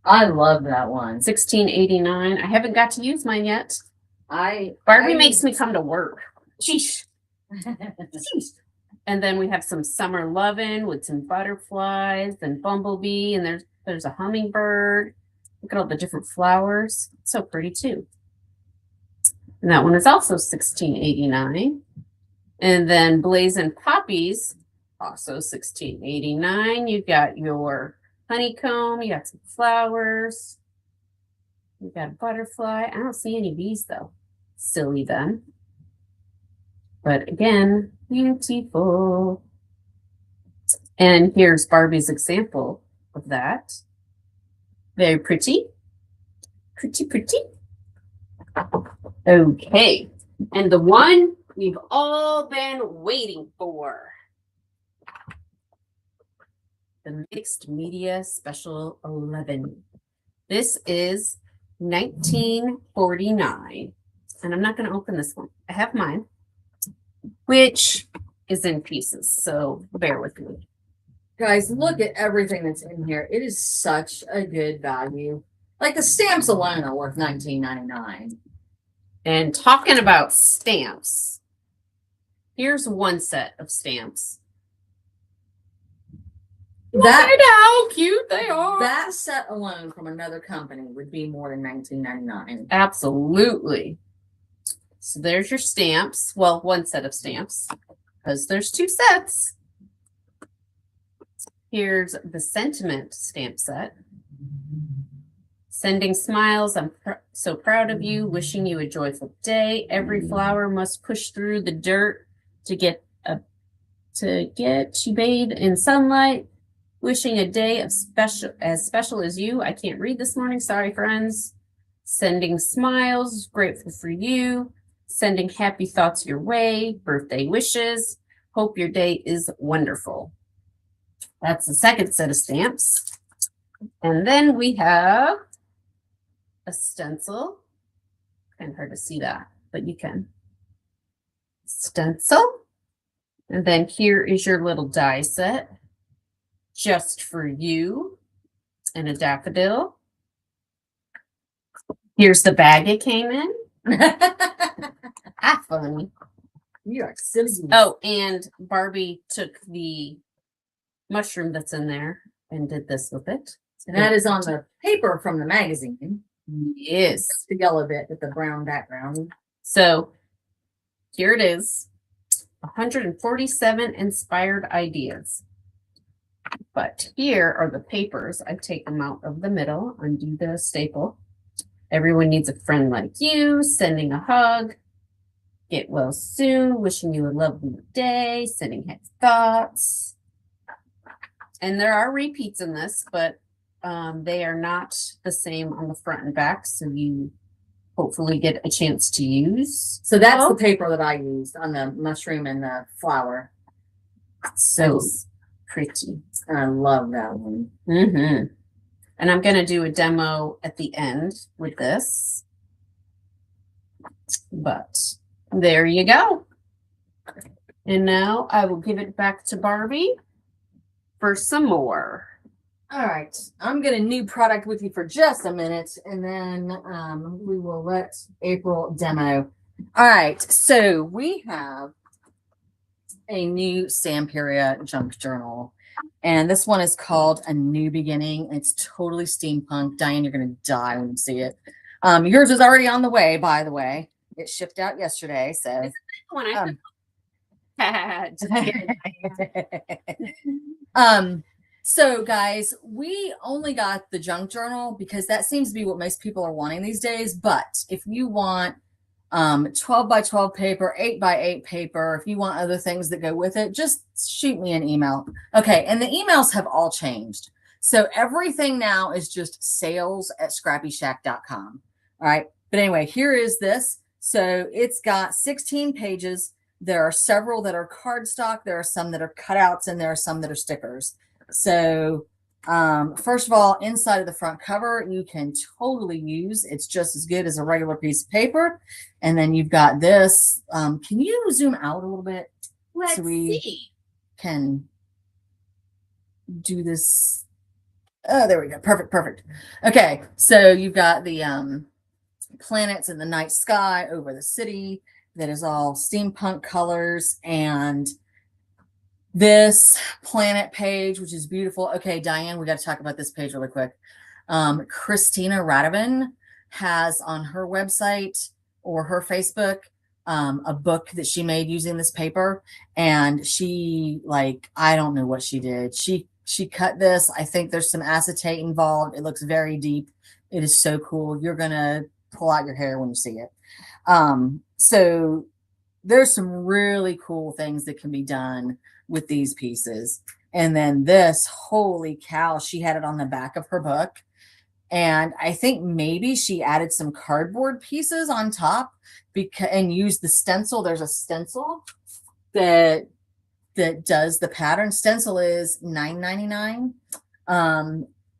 I love that one. $16.89. I haven't got to use mine yet. Barbie makes me come to work. Sheesh. And then we have some summer lovin' with some butterflies and bumblebee, and there's a hummingbird. Look at all the different flowers. It's so pretty too. And that one is also $16.89. And then Blazing Poppies, also $16.89. You've got your honeycomb, you got some flowers, you got a butterfly. I don't see any bees though. Silly them. But again, beautiful. And here's Barbie's example of that. Very pretty. Pretty, pretty. Okay. And the one we've all been waiting for. The Mixed Media Special 11. This is 1949. And I'm not going to open this one. I have mine, which is in pieces. So bear with me. Guys, look at everything that's in here. It is such a good value. Like the stamps alone are worth $19.99. And talking about stamps, here's one set of stamps. Look at how cute they are. That set alone from another company would be more than $19.99. Absolutely. So there's your stamps. Well, one set of stamps, because there's two sets. Here's the sentiment stamp set. Sending smiles. I'm so proud of you. Wishing you a joyful day. Every flower must push through the dirt to get you bathed in sunlight. Wishing a day of special as you. I can't read this morning. Sorry, friends. Sending smiles. Grateful for you. Sending happy thoughts your way. Birthday wishes. Hope your day is wonderful. That's the second set of stamps. And then we have a stencil. Kind of hard to see that, but you can. Stencil. And then here is your little die set. Just for you. And a daffodil. Here's the bag it came in. Ah, funny. You are silly. Oh, and Barbie took the mushroom that's in there and did this with it. And that is on the paper from the magazine. Yes. The yellow bit with the brown background. So here it is. 147 inspired ideas. But here are the papers. I take them out of the middle, undo the staple. Everyone needs a friend like you. Sending a hug. Get well soon. Wishing you a lovely day. Sending happy thoughts. And there are repeats in this, but they are not the same on the front and back. So you hopefully get a chance to use. So that's the paper that I used on the mushroom and the flower. So pretty. And I love that one. Mm-hmm. And I'm going to do a demo at the end with this. But there you go. And now I will give it back to Barbie for some more. All right. I'm going to new product with you for just a minute, and then we will let April demo. All right. So we have a new Samperia junk journal. And this one is called A New Beginning. It's totally steampunk. Diane, you're going to die when you see it. Yours is already on the way, by the way. It shipped out yesterday. So When so guys, we only got the junk journal because that seems to be what most people are wanting these days. But if you want 12 by 12 paper, 8 by 8 paper, if you want other things that go with it, just shoot me an email. Okay. And the emails have all changed. So everything now is just sales@ScrappyShak.com. All right. But anyway, here is this. So it's got 16 pages. There are several that are cardstock. There are some that are cutouts, and there are some that are stickers. So first of all, inside of the front cover, you can totally use. It's just as good as a regular piece of paper. And then you've got this. Can you zoom out a little bit? Let's so we see. can do this. Oh, there we go. Perfect, perfect. Okay, so you've got the planets in the night sky over the city that is all steampunk colors, and this planet page, which is beautiful. Okay, Diane, we got to talk about this page really quick. Christina Radovan has on her website or her Facebook a book that she made using this paper, and she, like, I don't know what she did. She cut this. I think there's some acetate involved. It looks very deep. It is so cool. You're gonna pull out your hair when you see it. So there's some really cool things that can be done with these pieces. And then this, holy cow, she had it on the back of her book. And I think maybe she added some cardboard pieces on top and used the stencil. There's a stencil that does the pattern. Stencil is $9.99.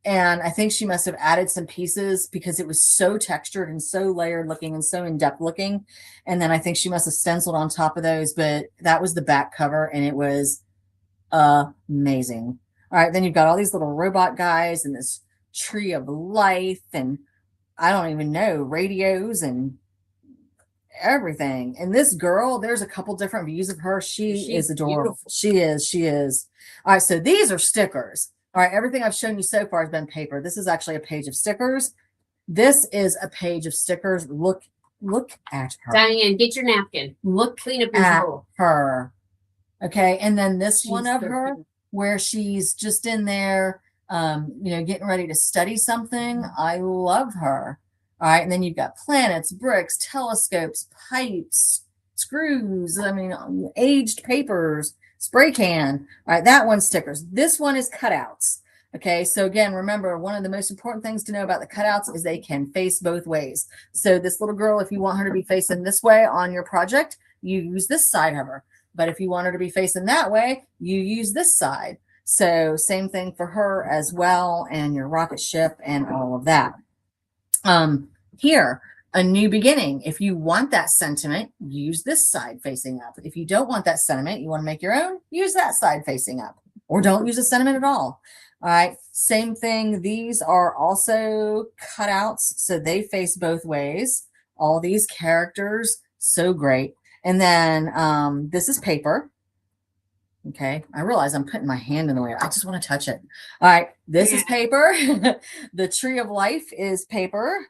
And I think she must have added some pieces because it was so textured and so layered looking and so in-depth looking. And then I think she must have stenciled on top of those, but that was the back cover and it was amazing. All right, then you've got all these little robot guys and this tree of life and I don't even know, radios and everything. And this girl, there's a couple different views of her. She's is adorable. Beautiful. She is. All right, so these are stickers. All right, everything I've shown you so far has been paper. This is actually a page of stickers. This is a page of stickers. Look at her. Diane, get your napkin. Clean up your bowl. Her. Okay, and then this one of her where she's just in there, getting ready to study something. I love her. All right, and then you've got planets, bricks, telescopes, pipes, screws, aged papers, spray can. All right, that one's stickers. This one is cutouts. Okay, so again, remember, one of the most important things to know about the cutouts is they can face both ways. So this little girl, if you want her to be facing this way on your project, you use this side of her. But if you want her to be facing that way, you use this side. So same thing for her as well, and your rocket ship and all of that. Here, a new beginning. If you want that sentiment, use this side facing up. If you don't want that sentiment, you want to make your own, use that side facing up, or don't use a sentiment at all. All right, same thing. These are also cutouts, so they face both ways. All these characters, so great. And then this is paper. Okay, I realize I'm putting my hand in the way. I just want to touch it. All right, this is paper. The tree of life is paper,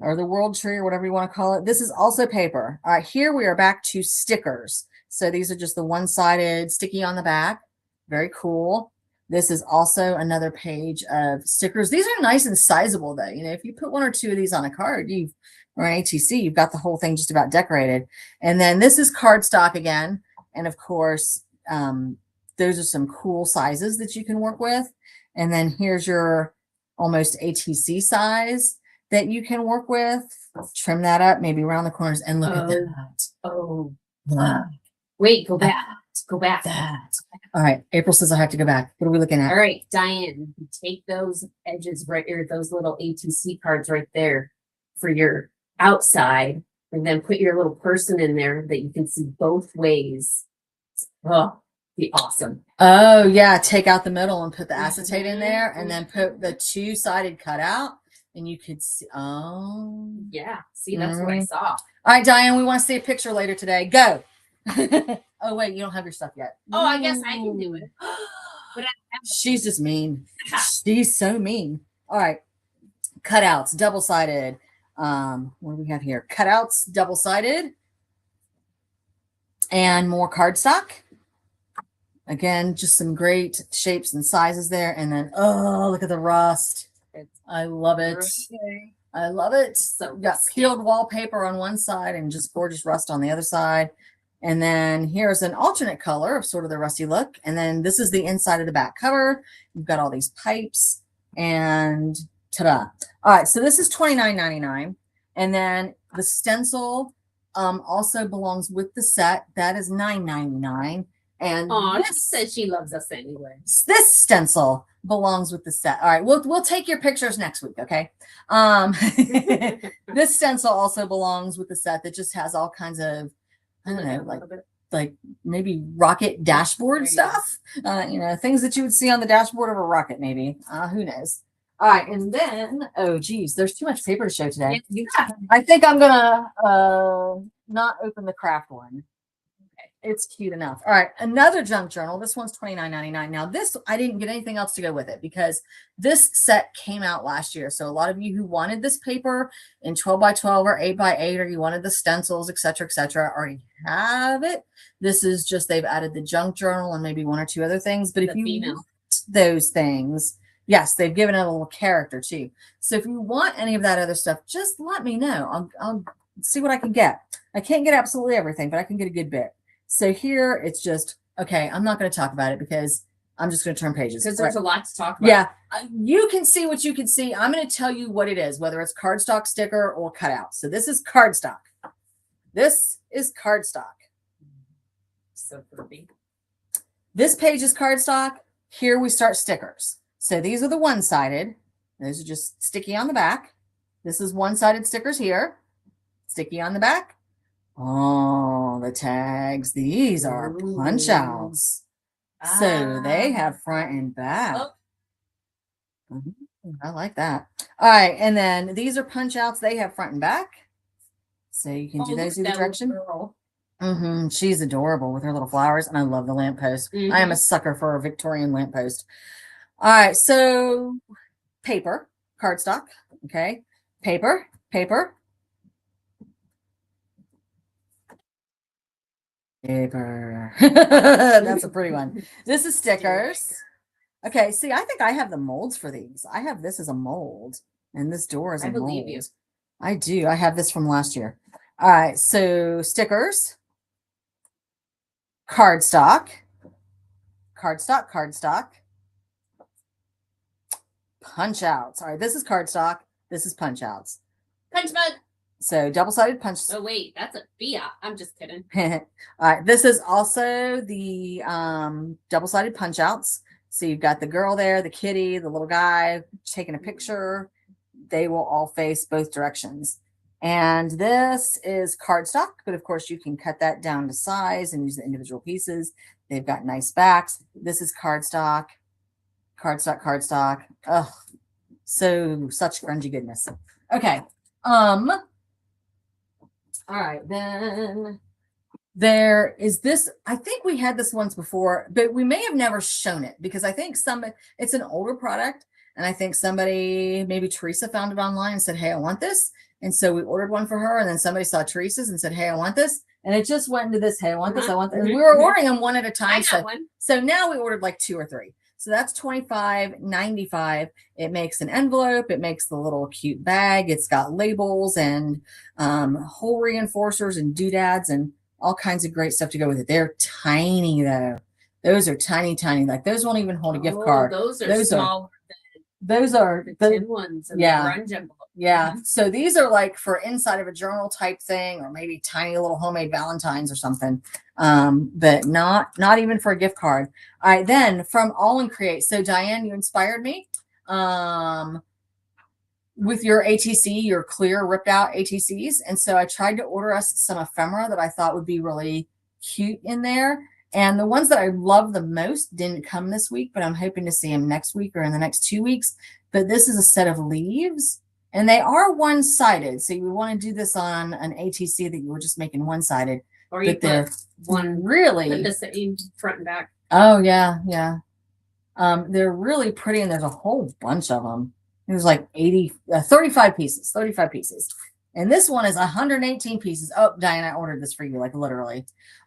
or the world tree, or whatever you want to call it. This is also paper. All right, here we are back to stickers. So these are just the one-sided sticky on the back. Very cool. This is also another page of stickers. These are nice and sizable, though. If you put one or two of these on a card, or an ATC, you've got the whole thing just about decorated. And then this is cardstock again. And of course, those are some cool sizes that you can work with. And then here's your almost ATC size that you can work with. Trim that up, maybe around the corners, and look at that. Oh, wow. Wait, go back. Go back. That. All right, April says I have to go back. What are we looking at? All right, Diane, take those edges right here, those little ATC cards right there for your outside, and then put your little person in there that you can see both ways. Oh, be awesome. Oh yeah, take out the middle and put the acetate in there, and then put the two-sided cutout, and you could see. Oh yeah, see, that's what I saw. All right, Diane, we want to see a picture later today. Go. Oh wait, you don't have your stuff yet. Oh, I guess I can do it. But she's just mean. She's so mean. All right, cutouts, double-sided. What do we have here? Cutouts, double-sided, and more cardstock. Again, just some great shapes and sizes there. And then, oh, look at the rust. I love it. I love it. So we got peeled wallpaper on one side and just gorgeous rust on the other side. And then here's an alternate color of sort of the rusty look. And then this is the inside of the back cover. You've got all these pipes and ta-da. All right, so this is $29.99. And then the stencil also belongs with the set. That is $9.99. And she says she loves us anyway. This stencil belongs with the set. All right, we'll take your pictures next week, okay? This stencil also belongs with the set that just has all kinds of, I don't know, like like maybe rocket dashboard stuff. You know, things that you would see on the dashboard of a rocket, maybe. Who knows? All right, and then, oh geez, there's too much paper to show today. Yeah. I think I'm gonna not open the craft one. It's cute enough. All right, another junk journal. This one's $29.99. Now, this I didn't get anything else to go with it because this set came out last year. So a lot of you who wanted this paper in 12 by 12 or 8 by 8, or you wanted the stencils, etc., already have it. This is just they've added the junk journal and maybe one or two other things. But if you want those things, yes, they've given it a little character too. So if you want any of that other stuff, just let me know. I'll see what I can get. I can't get absolutely everything, but I can get a good bit. So here it's just, okay, I'm not going to talk about it because I'm just going to turn pages. Because there's a lot to talk about. Yeah. You can see what you can see. I'm going to tell you what it is, whether it's cardstock, sticker, or cutout. So this is cardstock. This is cardstock. So pretty. This page is cardstock. Here we start stickers. So these are the one-sided. Those are just sticky on the back. This is one-sided stickers here. Sticky on the back. Oh, the tags. These are punch outs. So they have front and back. I like that. All right. And then these are punch outs. They have front and back. So you can do those either direction. She's adorable with her little flowers. And I love the lamppost. I am a sucker for a Victorian lamppost. All right. So paper, cardstock. Okay. Paper. That's a pretty one. This is stickers. Okay, see, I think I have the molds for these. I have this as a mold, and this door is a mold. I believe you. I do. I have this from last year. All right, so stickers, cardstock, punch outs. All right, this is cardstock. This is punch outs. Punch mug. So double-sided punch. Oh wait, that's a Fiat. I'm just kidding. All right, this is also the double-sided punch outs. So you've got the girl there, the kitty, the little guy taking a picture. They will all face both directions. And this is cardstock, but of course you can cut that down to size and use the individual pieces. They've got nice backs. This is cardstock. Oh, such grungy goodness. Okay. All right, then there is this. I think we had this once before, but we may have never shown it because I think it's an older product. And I think somebody, maybe Teresa, found it online and said, hey, I want this. And so we ordered one for her. And then somebody saw Teresa's and said, hey, I want this. And it just went into this, hey, I want this, I want this. We were ordering them one at a time. So now we ordered like 2 or 3. So that's $25.95. It makes an envelope. It makes the little cute bag. It's got labels and hole reinforcers and doodads and all kinds of great stuff to go with it. They're tiny though. Those are tiny. Like those won't even hold a gift card. Those are small. Those are the tin ones. And yeah. The grunge envelope. Yeah. So these are like for inside of a journal type thing, or maybe tiny little homemade Valentines or something. But not even for a gift card. All right, then from All and Create. So Diane, you inspired me with your ATC, your clear ripped out ATCs. And so I tried to order us some ephemera that I thought would be really cute in there. And the ones that I love the most didn't come this week, but I'm hoping to see them next week or in the next 2 weeks. But this is a set of leaves. And they are one-sided, so you would want to do this on an ATC that you were just making one-sided. Or you put one really put the same front and back. Oh yeah. They're really pretty, and there's a whole bunch of them. There's like 35 pieces. And this one is 118 pieces. Oh, Diane, I ordered this for you, like literally.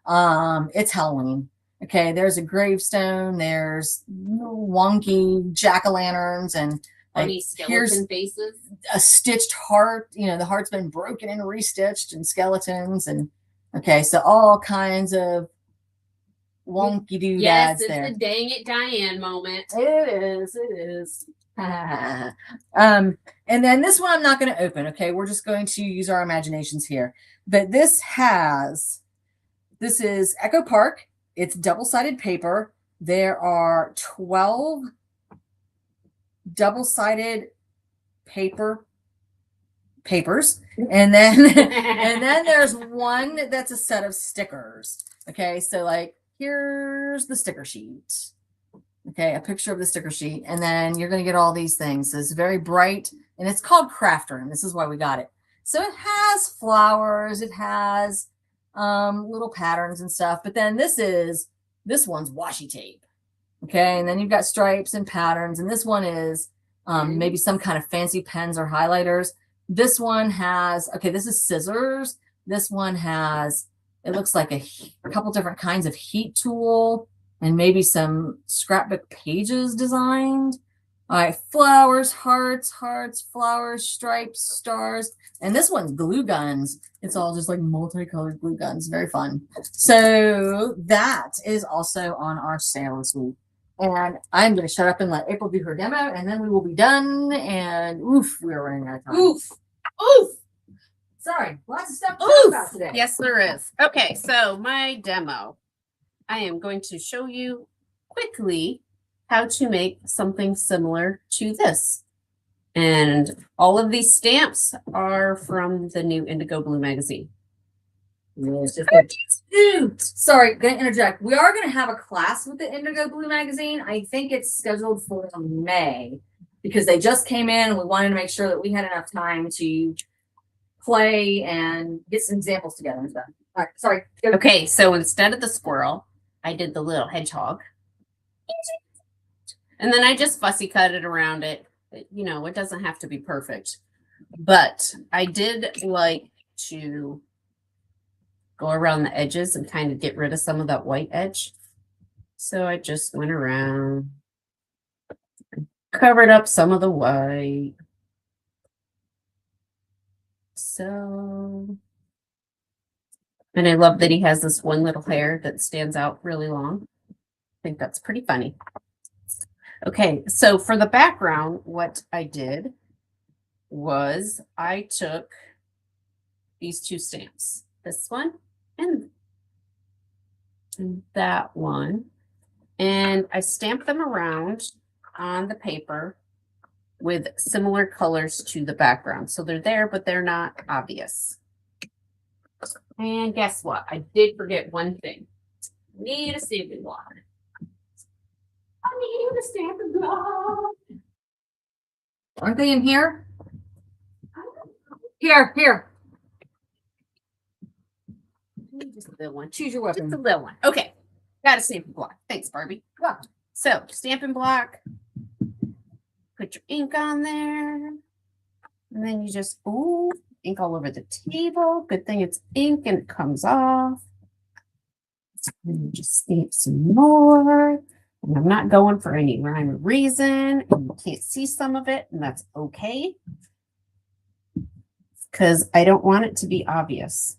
It's Halloween. Okay, there's a gravestone. There's wonky jack-o'-lanterns and Like, skeleton faces, a stitched heart. You know, the heart's been broken and restitched, and skeletons, and okay, so all kinds of wonky doodads. Yes, it's there. a dang it Diane moment. It is. And then this one I'm not going to open. Okay, we're just going to use our imaginations here. But this is Echo Park. It's double-sided paper. There are 12 double-sided papers, and then and then there's one that's a set of stickers. Okay, so like here's the sticker sheet. Okay, a picture of the sticker sheet, and then you're going to get all these things. So it's very bright, and it's called Craft Room. This is why we got it. So it has flowers, it has little patterns and stuff, but then this one's washi tape. Okay, and then you've got stripes and patterns, and this one is maybe some kind of fancy pens or highlighters. This one has, okay, this is scissors. This one has, it looks like a couple different kinds of heat tool and maybe some scrapbook pages designed. All right, flowers, hearts, flowers, stripes, stars. And this one's glue guns. It's all just like multicolored glue guns. Very fun. So that is also on our sale this week. And I'm going to shut up and let April do her demo, and then we will be done. And oof, we are running out of time. Oof. Oof. Sorry, lots of stuff to talk about today. Yes, there is. Okay, so my demo. I am going to show you quickly how to make something similar to this. And all of these stamps are from the new Indigo Blue magazine. Yes, sorry, gonna interject. We are gonna have a class with the Indigo Blue magazine. I think it's scheduled for May because they just came in and we wanted to make sure that we had enough time to play and get some examples together and stuff. All right, sorry. Okay, so instead of the squirrel, I did the little hedgehog. And then I just fussy cut it around it. You know, it doesn't have to be perfect. But I did like to go around the edges and kind of get rid of some of that white edge. So I just went around, covered up some of the white. So, and I love that he has this one little hair that stands out really long. I think that's pretty funny. Okay, so for the background, what I did was I took these two stamps, this one and that one, and I stamped them around on the paper with similar colors to the background. So they're there, but they're not obvious. And guess what? I did forget one thing. Need a stamping block. I need a stamping block. Aren't they in here? Here. Just a little one. Choose your weapon. Just a little one. Okay. Got a stamping block. Thanks, Barbie. Yeah. So, stamping block. Put your ink on there. And then you just, ooh, ink all over the table. Good thing it's ink and it comes off. And you just stamp some more. And I'm not going for any rhyme or reason. And you can't see some of it, and that's okay. Because I don't want it to be obvious.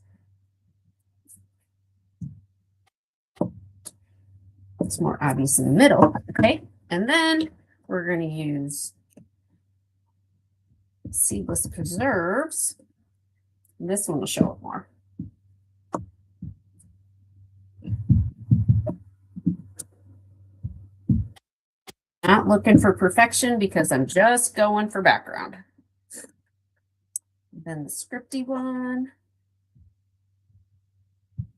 It's more obvious in the middle, okay? And then we're going to use seedless preserves. And this one will show it more. Not looking for perfection because I'm just going for background. Then the scripty one.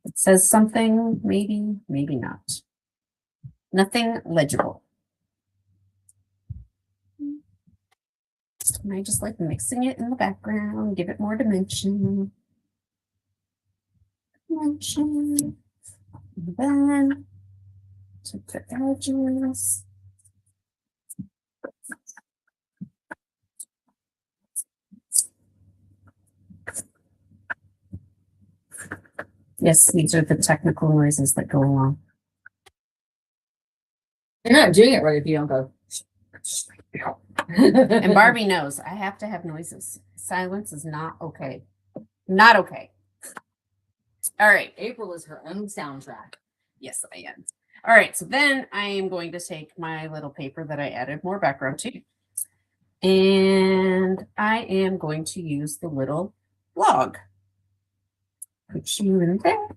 It says something, maybe, maybe not. Nothing legible. And I just like mixing it in the background, give it more dimension. And then to the edges. Yes, these are the technical noises that go along. You're not doing it right if you don't go. And Barbie knows I have to have noises. Silence is not okay. Not okay. All right. April is her own soundtrack. Yes, I am. All right. So then I am going to take my little paper that I added more background to. And I am going to use the little log. Put you in there.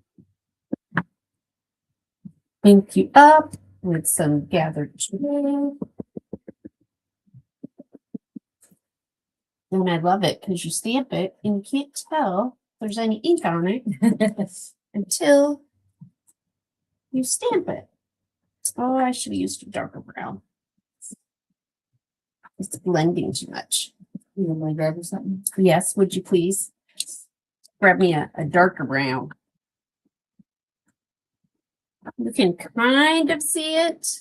Ink you up with some gathered glue. And I love it because you stamp it and you can't tell if there's any ink on it until you stamp it. Oh, I should have used a darker brown. It's blending too much. You want me to grab you something? Yes, would you please? Grab me a darker brown. You can kind of see it.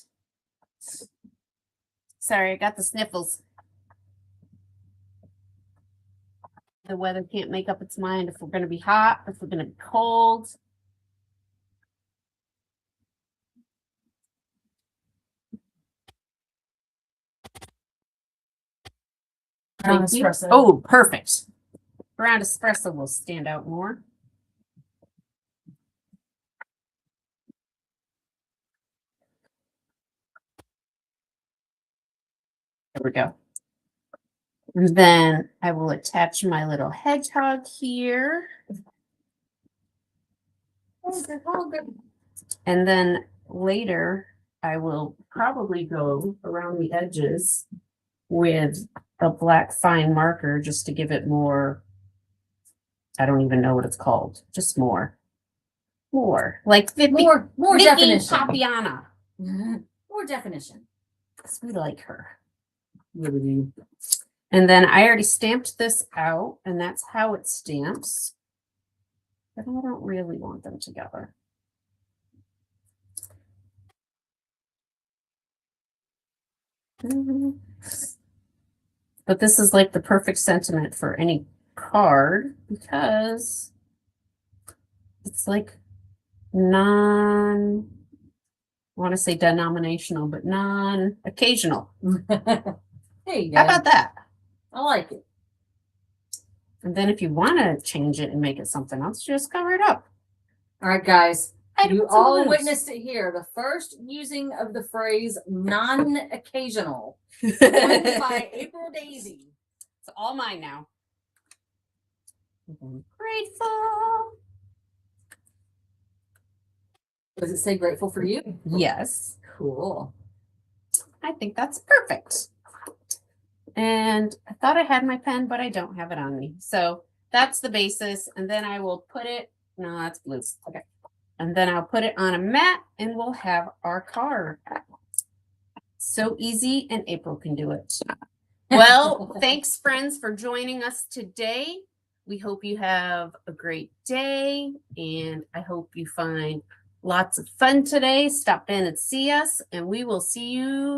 Sorry, I got the sniffles. The weather can't make up its mind if we're going to be hot, if we're going to be cold. Brown Thank you. espresso. Oh, perfect. Brown espresso will stand out more. There we go. And then I will attach my little hedgehog here. And then later, I will probably go around the edges with a black fine marker just to give it more. I don't even know what it's called. Just more. More. Like More Vicky definition. Papiana. More definition. Because we like her. Really do. And then I already stamped this out, and that's how it stamps. But I don't really want them together. But this is like the perfect sentiment for any card because it's like I want to say denominational, but non-occasional. There you go. How about that? I like it. And then if you want to change it and make it something else, just cover it up. All right, guys. I You don't all know. witnessed it here. The first using of the phrase non-occasional by April Daisy. It's all mine now. Grateful. Does it say grateful for you? Yes. Cool. I think that's perfect. And I thought I had my pen, but I don't have it on me. So that's the basis. And then I will put it, no, that's blue. Okay. And then I'll put it on a mat and we'll have our card. So easy, and April can do it. Well, thanks friends for joining us today. We hope you have a great day and I hope you find lots of fun today. Stop in and see us and we will see you